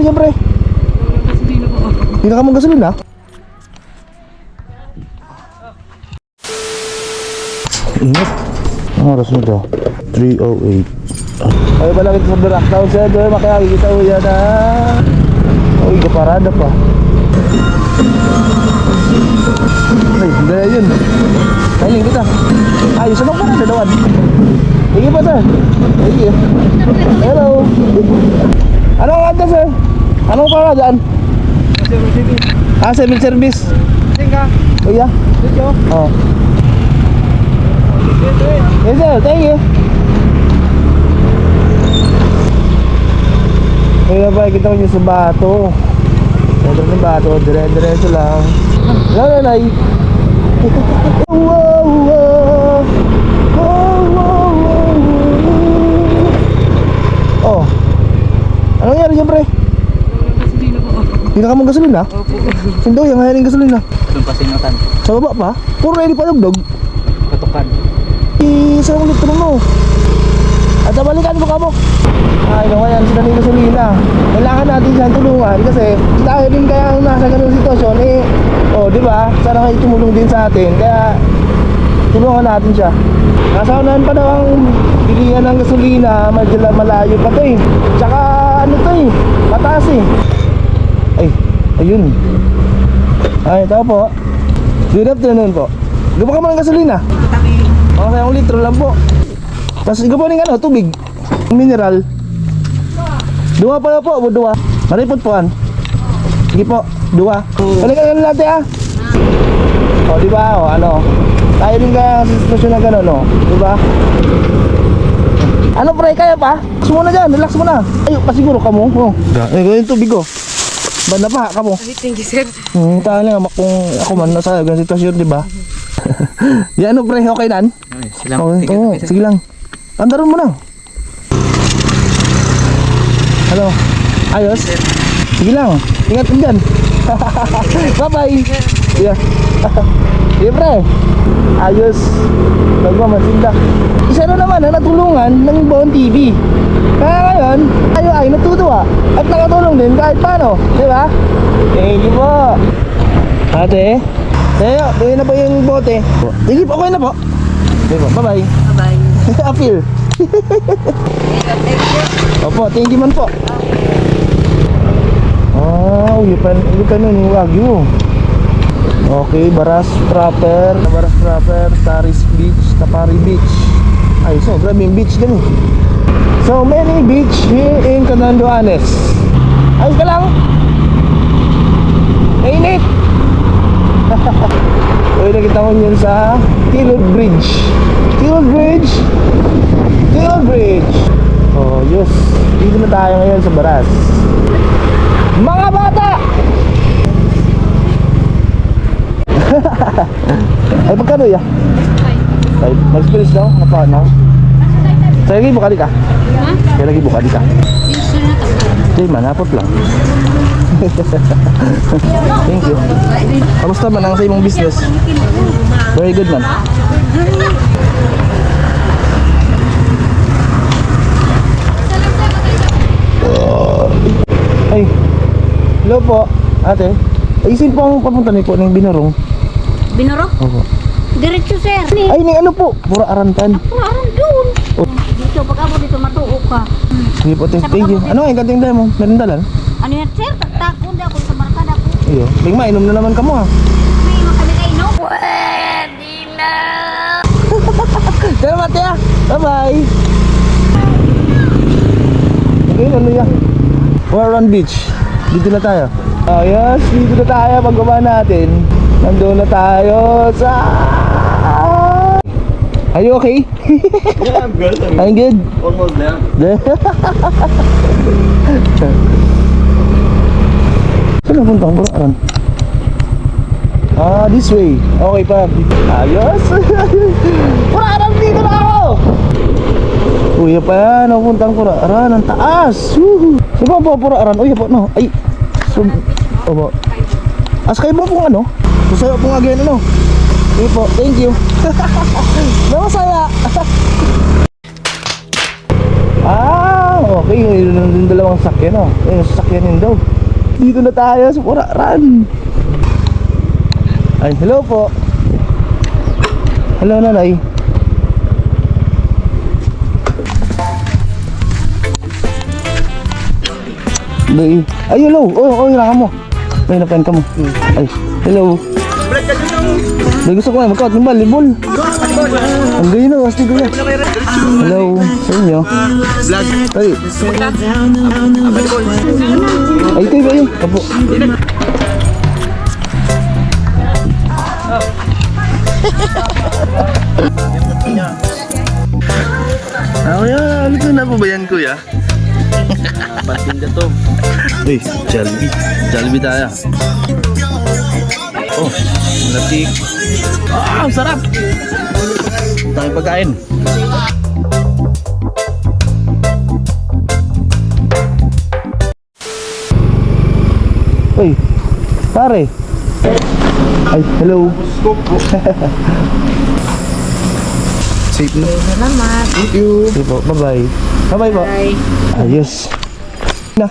siyempre. Hindi na ka mong gasolina? Ingat. Ang oras nito? 3:08. Ay, malaki sa berak. Tawag sa'yo doon, makakikita mo yan na. Uy, kaparada pa. Ay, dala yun. Kainin kita. Ayos, anong parada dawan? Sige pa, sir. Sige. Hello. Anong anda, sir? Anong paradaan? Civil service. Tingka. Kuya? Dito. Oo. Yes, sir. Thank you. Kaya ba, kita ko nyo sa bato. Ito ng bato, dire-diretso lang. Lalay. Wow, wow. Wow, wow, wow. Oh. Anong nangyari siyempre? Hindi na ka mong gasolina? Opo. Hindi, yung hayaling gasolina. Doon pa singatan. Sa baba pa? Puro ready pa dugdog. Katukan. Isang ulit tulong mo. At balikan mo ka mo. Ay, naman yan, sila ng gasolina. Kailangan natin siyang tulungan kasi tayo din kaya ang nasa ganung sitwasyon eh. Oh, di ba? Sana kayo tumulong din sa atin. Kaya tulungan natin siya. Nasa unahan pa daw ang bilihan ng gasolina, medyo malayo pa to eh. Tsaka ano to eh, mataas eh. Ay, ayun. Ay, ito po. Good afternoon po. Gusto ka mo ng gasolina? Mga sayang litro lang po. Tapos gusto mo ng ano, tubig. Mineral. Dua pa po, dua. Maripot po an. Sige po, dua. Balikan natin ah. O, di ba? O, ano? Tayo din kaya sa sitwasyon na gano'n, no? Di ba? Ano pre, kaya pa? Relax muna dyan, relax muna. Ayo, pasiguro ka mo. Oh. Eh, ganyan tubig ko. Banda pa ka mo. Thank you, sir. Tayo lang, kung ako man nasa ganyan sitwasyon, di ba? Yan ano pre, okay nan? Ay, salamat. Oo, sige lang. Andaron mo na. Ano? Ayos? Sige lang. Ingat mo dyan. Bye-bye. Yeah. Yeah, pre. Ayos. Bago masindak. Isa na naman na natulungan ng Bon TV. Kaya ngayon, tayo ay natutuwa. At nakatulong din kahit paano. Di ba? Thank you po. Ate. Tayo, buhay na po yung bote. Sige po, okay na po. Okay po, bye-bye. Bye-bye. Appeal. Opo, thank you man po. Oh, yupan nun yung Wagyu. Okay, Baras proper, Taris Beach, Tapari Beach. Ay, so grabe yung beach din eh. So many beach here in Catanduanes. Ayos ka lang. Mainit. Uy, nakita ko yun sa Tilod Bridge. Tilod Bridge. Oh, yes. Dito na tayo ngayon sa Baras. Mga bata! Ay, pagkano ya? Ay, mag-space daw? Napano? Sa lagi buka di ka? Sa lagi buka di ka? Hindi, manapot lang. Thank you. Kamusta man ang sa imong business? Very good man. Ay, hello po, ate. Isin po ang papunta niyo po ng Binurong. Binurok? Opo. Diretso, sir. Ay, ni ano po? Pura Arantan. Parang doon. Oh. Dito, pag ako dito matuo ka. Sige po, thank you. Ano ang kating tayo mo? Meron dalan? Ano yan, sir? Takon di ako sa markada ko. Iyo. Bigma, inom na naman ka mo ha. May makamit ay no? Pwede na. Salamat ya. Bye-bye. Okay, ano yan? Warren Beach. Dito na tayo. Oh yes, dito na tayo. Pagbaba natin, nandun na tayo sa... Are you okay? Yeah, I'm good. I'm good. Almost there. Saan napunta ang Buraan? Ah, this way. Okay pa. Ayos. Buraan, dito na ako! Uy, pa yan. Napunta ang Buraan. Ang taas. Saan ba ang Buraan? Uy, pa no. Ay. Opo. As kayo mo pong ano? Masaya pong again ano? Sige po, thank you. Masaya. Ah, Okay, ngayon lang din dalawang sakyan, oh. Ayun, sasakyanin daw. Dito na tayo sa Puraran. Ay, hello po. Hello, nanay. Ay, ay, hello. Oh, hirakan mo. Ay, napain ka mo. Ay, hello. May gusto ko nga, magkawat ng balibol. Ang gayon na, wasti ko yan. Hello, sa inyo. Ay. Ay, ito ba yun? Kapo. Kuya, ano ko na po ba yan, kuya? Patinda to. Uy, Jollibee. Jollibee tayo. Oh, latik. Ah, ang sarap. Dami pagkain. Uy, pare. Ay, hello. Safe na. Salamat. Thank you. Okay po, bye-bye. Bye-bye po. Bye. Ayos. Na.